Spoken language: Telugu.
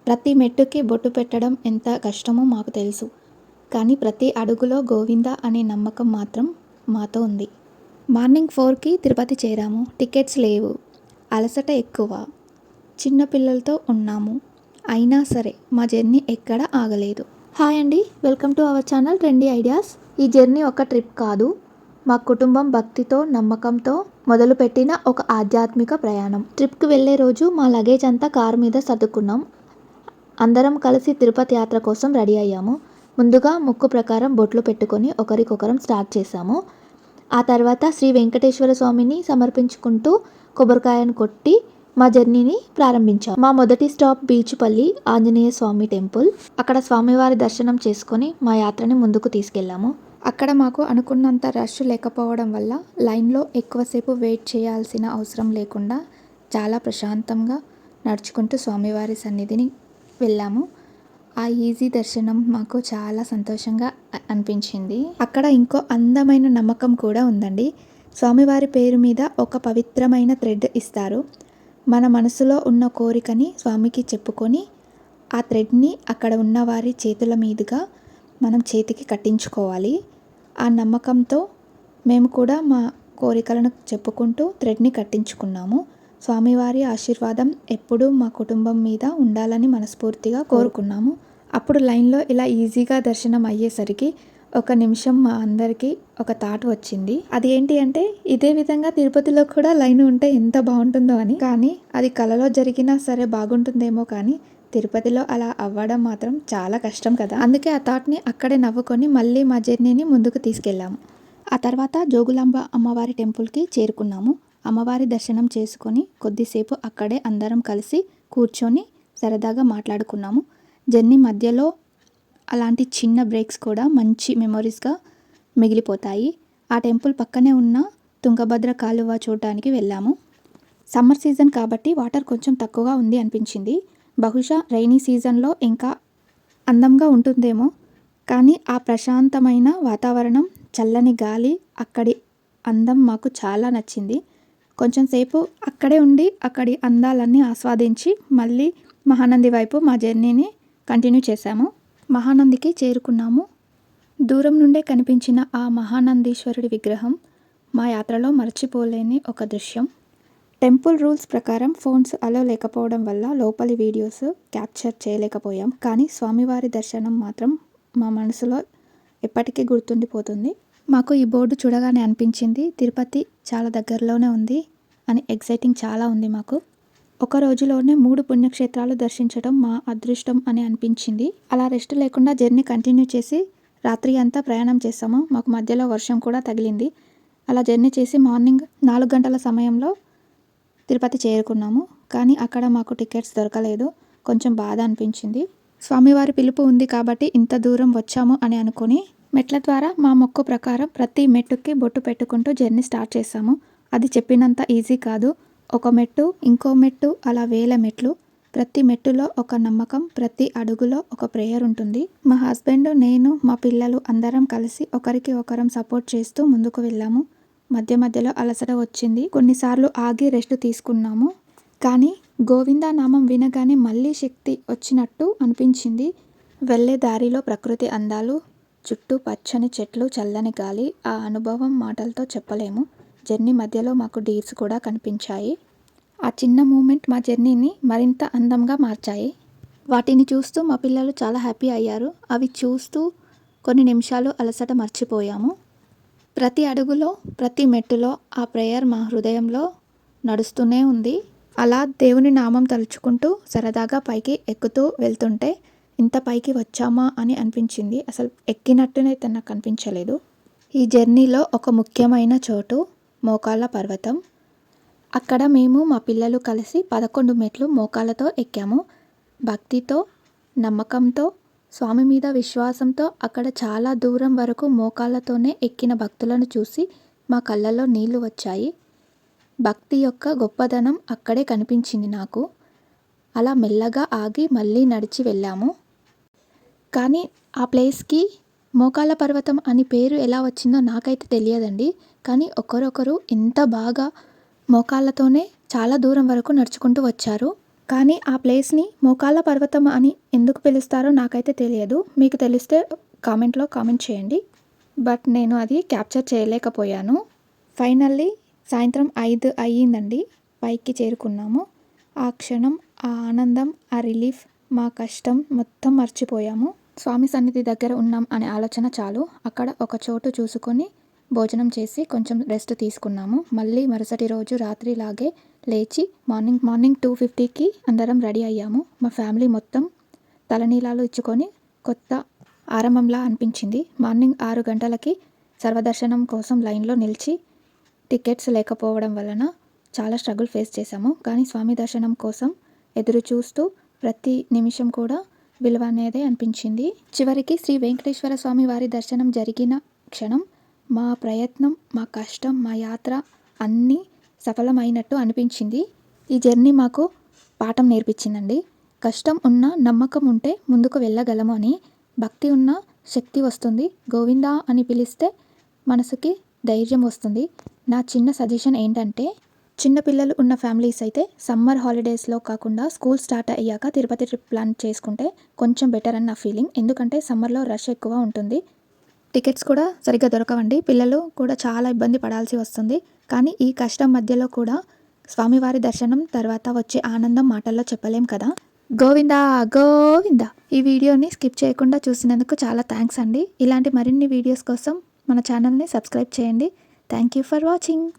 ప్రతి మెట్టుకి బొట్టు పెట్టడం ఎంత కష్టమో మాకు తెలుసు. కానీ ప్రతి అడుగులో గోవింద అనే నమ్మకం మాత్రం మాతో ఉంది. మార్నింగ్ 4కి తిరుపతి చేరాము. టికెట్స్ లేవు, అలసట ఎక్కువ, చిన్న పిల్లలతో ఉన్నాము. అయినా సరే మా జర్నీ ఎక్కడా ఆగలేదు. హాయ్ అండి, welcome to our channel trendy ideas. ఈ జర్నీ ఒక ట్రిప్ కాదు, మా కుటుంబం భక్తితో నమ్మకంతో మొదలుపెట్టిన ఒక ఆధ్యాత్మిక ప్రయాణం. ట్రిప్కి వెళ్ళే రోజు మా లగేజ్ అంతా కారు మీద సర్దుకున్నాం. అందరం కలిసి తిరుపతి యాత్ర కోసం రెడీ అయ్యాము. ముందుగా మొక్కు ప్రకారం బొట్లు పెట్టుకొని ఒకరికొకరం స్టార్ట్ చేశాము. ఆ తర్వాత శ్రీ వెంకటేశ్వర స్వామిని సమర్పించుకుంటూ కొబ్బరికాయను కొట్టి మా జర్నీని ప్రారంభించాం. మా మొదటి స్టాప్ బీచుపల్లి ఆంజనేయ స్వామి టెంపుల్. అక్కడ స్వామివారి దర్శనం చేసుకొని మా యాత్రని ముందుకు తీసుకెళ్ళాము. అక్కడ మాకు అనుకున్నంత రష్ లేకపోవడం వల్ల లైన్లో ఎక్కువసేపు వెయిట్ చేయాల్సిన అవసరం లేకుండా చాలా ప్రశాంతంగా నడుచుకుంటూ స్వామివారి సన్నిధిని వెళ్ళాము. ఆ ఈజీ దర్శనం మాకు చాలా సంతోషంగా అనిపించింది. అక్కడ ఇంకో అందమైన నమ్మకం కూడా ఉందండి. స్వామివారి పేరు మీద ఒక పవిత్రమైన థ్రెడ్ ఇస్తారు. మన మనసులో ఉన్న కోరికని స్వామికి చెప్పుకొని ఆ థ్రెడ్ని అక్కడ ఉన్న వారి చేతుల మీదుగా మనం చేతికి కట్టించుకోవాలి. ఆ నమ్మకంతో మేము కూడా మా కోరికలను చెప్పుకుంటూ థ్రెడ్ని కట్టించుకున్నాము. స్వామివారి ఆశీర్వాదం ఎప్పుడూ మా కుటుంబం మీద ఉండాలని మనస్ఫూర్తిగా కోరుకున్నాము. అప్పుడు లైన్లో ఇలా ఈజీగా దర్శనం అయ్యేసరికి ఒక నిమిషం మా అందరికీ ఒక థాట్ వచ్చింది. అది ఏంటి అంటే, ఇదే విధంగా తిరుపతిలో కూడా లైన్ ఉంటే ఎంత బాగుంటుందో అని. కానీ అది కలలో జరిగినా సరే బాగుంటుందేమో, కానీ తిరుపతిలో అలా అవ్వడం మాత్రం చాలా కష్టం కదా. అందుకే ఆ థాట్ని అక్కడే నవ్వుకొని మళ్ళీ మా జర్నీని ముందుకు తీసుకెళ్ళాము. ఆ తర్వాత జోగులాంబ అమ్మవారి టెంపుల్కి చేరుకున్నాము. అమ్మవారి దర్శనం చేసుకొని కొద్దిసేపు అక్కడే అందరం కలిసి కూర్చొని సరదాగా మాట్లాడుకున్నాము. జర్నీ మధ్యలో అలాంటి చిన్న బ్రేక్స్ కూడా మంచి మెమొరీస్గా మిగిలిపోతాయి. ఆ టెంపుల్ పక్కనే ఉన్న తుంగభద్ర కాలువ చూడటానికి వెళ్ళాము. సమ్మర్ సీజన్ కాబట్టి వాటర్ కొంచెం తక్కువగా ఉంది అనిపించింది. బహుశా రైనీ సీజన్లో ఇంకా అందంగా ఉంటుందేమో. కానీ ఆ ప్రశాంతమైన వాతావరణం, చల్లని గాలి, అక్కడి అందం మాకు చాలా నచ్చింది. కొంచెం సేపు అక్కడే ఉండి అక్కడి అందాలన్నీ ఆస్వాదించి మళ్ళీ మహానంది వైపు మా జర్నీని కంటిన్యూ చేశాము. మహానందికి చేరుకున్నాము. దూరం నుండే కనిపించిన ఆ మహానందీశ్వరుడి విగ్రహం మా యాత్రలో మర్చిపోలేని ఒక దృశ్యం. టెంపుల్ రూల్స్ ప్రకారం ఫోన్స్ అలో లేకపోవడం వల్ల లోపలి వీడియోస్ క్యాప్చర్ చేయలేకపోయాం. కానీ స్వామివారి దర్శనం మాత్రం మా మనసులో ఎప్పటికీ గుర్తుండిపోతుంది. మాకు ఈ బోర్డు చూడగానే అనిపించింది, తిరుపతి చాలా దగ్గరలోనే ఉంది అని. ఎగ్జైటింగ్ చాలా ఉంది మాకు. ఒక రోజులోనే 3 పుణ్యక్షేత్రాలు దర్శించడం మా అదృష్టం అని అనిపించింది. అలా రెస్ట్ లేకుండా జర్నీ కంటిన్యూ చేసి రాత్రి అంతా ప్రయాణం చేసాము. మాకు మధ్యలో వర్షం కూడా తగిలింది. అలా జర్నీ చేసి మార్నింగ్ 4 గంటల సమయంలో తిరుపతి చేరుకున్నాము. కానీ అక్కడ మాకు టికెట్స్ దొరకలేదు. కొంచెం బాధ అనిపించింది. స్వామివారి పిలుపు ఉంది కాబట్టి ఇంత దూరం వచ్చాము అని అనుకుని మెట్ల ద్వారా మా మొక్కు ప్రకారం ప్రతి మెట్టుకి బొట్టు పెట్టుకుంటూ జర్నీ స్టార్ట్ చేశాము. అది చెప్పినంత ఈజీ కాదు. ఒక మెట్టు, ఇంకో మెట్టు, అలా వేల మెట్లు. ప్రతి మెట్టులో ఒక నమ్మకం, ప్రతి అడుగులో ఒక ప్రేయర్ ఉంటుంది. మా హస్బెండ్, నేను, మా పిల్లలు అందరం కలిసి ఒకరికి ఒకరం సపోర్ట్ చేస్తూ ముందుకు వెళ్ళాము. మధ్య మధ్యలో అలసట వచ్చింది. కొన్నిసార్లు ఆగి రెస్ట్ తీసుకున్నాము. కానీ గోవిందా నామం వినగానే మళ్ళీ శక్తి వచ్చినట్టు అనిపించింది. వెళ్ళే దారిలో ప్రకృతి అందాలు, చుట్టూ పచ్చని చెట్లు, చల్లని గాలి, ఆ అనుభవం మాటలతో చెప్పలేము. జర్నీ మధ్యలో మాకు డీర్స్ కూడా కనిపించాయి. ఆ చిన్న మూమెంట్ మా జర్నీని మరింత అందంగా మార్చాయి. వాటిని చూస్తూ మా పిల్లలు చాలా హ్యాపీ అయ్యారు. అవి చూస్తూ కొన్ని నిమిషాలు అలసట మర్చిపోయాము. ప్రతి అడుగులో, ప్రతి మెట్టులో ఆ ప్రేయర్ మా హృదయంలో నడుస్తూనే ఉంది. అలా దేవుని నామం తలుచుకుంటూ సరదాగా పైకి ఎక్కుతూ వెళ్తుంటే ఇంత పైకి వచ్చామా అని అనిపించింది. అసలు ఎక్కినట్టునైతే నాకు అనిపించలేదు. ఈ జర్నీలో ఒక ముఖ్యమైన చోటు మోకాళ్ళ పర్వతం. అక్కడ మేము మా పిల్లలు కలిసి 11 మెట్లు మోకాళ్ళతో ఎక్కాము. భక్తితో, నమ్మకంతో, స్వామి మీద విశ్వాసంతో అక్కడ చాలా దూరం వరకు మోకాళ్ళతోనే ఎక్కిన భక్తులను చూసి మా కళ్ళల్లో నీళ్లు వచ్చాయి. భక్తి యొక్క గొప్పదనం అక్కడే కనిపించింది నాకు. అలా మెల్లగా ఆగి మళ్ళీ నడిచి వెళ్ళాము. కానీ ఆ ప్లేస్కి మోకాళ్ళ పర్వతం అని పేరు ఎలా వచ్చిందో నాకైతే తెలియదండి. కానీ ఒకరొకరు ఎంత బాగా మోకాళ్ళతోనే చాలా దూరం వరకు నడుచుకుంటూ వచ్చారు. కానీ ఆ ప్లేస్ని మోకాళ్ళ పర్వతం అని ఎందుకు పిలుస్తారో నాకైతే తెలియదు. మీకు తెలిస్తే కామెంట్లో కామెంట్ చేయండి. బట్ నేను అది క్యాప్చర్ చేయలేకపోయాను. ఫైనల్లీ సాయంత్రం 5 అయ్యిందండి. పైకి చేరుకున్నాము. ఆ క్షణం, ఆ ఆనందం, ఆ రిలీఫ్, మా కష్టం మొత్తం మర్చిపోయాము. స్వామి సన్నిధి దగ్గర ఉన్నాం అనే ఆలోచన చాలు. అక్కడ ఒక చోటు చూసుకొని భోజనం చేసి కొంచెం రెస్ట్ తీసుకున్నాము. మళ్ళీ మరుసటి రోజు రాత్రిలాగే లేచి మార్నింగ్ 2:50కి అందరం రెడీ అయ్యాము. మా ఫ్యామిలీ మొత్తం తలనీలాలు ఇచ్చుకొని కొత్త ఆరంభంలా అనిపించింది. మార్నింగ్ 6 గంటలకి సర్వదర్శనం కోసం లైన్లో నిలిచి టికెట్స్ లేకపోవడం వలన చాలా స్ట్రగుల్ ఫేస్ చేశాము. కానీ స్వామి దర్శనం కోసం ఎదురు చూస్తూ ప్రతి నిమిషం కూడా విలువ అనేదే అనిపించింది. చివరికి శ్రీ వెంకటేశ్వర స్వామి వారి దర్శనం జరిగిన క్షణం మా ప్రయత్నం, మా కష్టం, మా యాత్ర అన్నీ సఫలమైనట్టు అనిపించింది. ఈ జర్నీ మాకు పాఠం నేర్పించిందండి. కష్టం ఉన్నా, నమ్మకం ఉంటే ముందుకు వెళ్ళగలము అని. భక్తి ఉన్న శక్తి వస్తుంది. గోవిందా అని పిలిస్తే మనసుకి ధైర్యం వస్తుంది. నా చిన్న సజెషన్ ఏంటంటే, చిన్నపిల్లలు ఉన్న ఫ్యామిలీస్ అయితే సమ్మర్ హాలిడేస్లో కాకుండా స్కూల్ స్టార్ట్ అయ్యాక తిరుపతి ట్రిప్ ప్లాన్ చేసుకుంటే కొంచెం బెటర్ అని నా ఫీలింగ్. ఎందుకంటే సమ్మర్లో రష్ ఎక్కువ ఉంటుంది. టికెట్స్ కూడా సరిగ్గా దొరకవండి. పిల్లలు కూడా చాలా ఇబ్బంది పడాల్సి వస్తుంది. కానీ ఈ కష్టం మధ్యలో కూడా స్వామివారి దర్శనం తర్వాత వచ్చే ఆనందం మాటల్లో చెప్పలేం కదా. గోవిందా గోవిందా. ఈ వీడియోని స్కిప్ చేయకుండా చూసినందుకు చాలా థ్యాంక్స్ అండి. ఇలాంటి మరిన్ని వీడియోస్ కోసం మన ఛానల్ని సబ్స్క్రైబ్ చేయండి. Thank you for watching.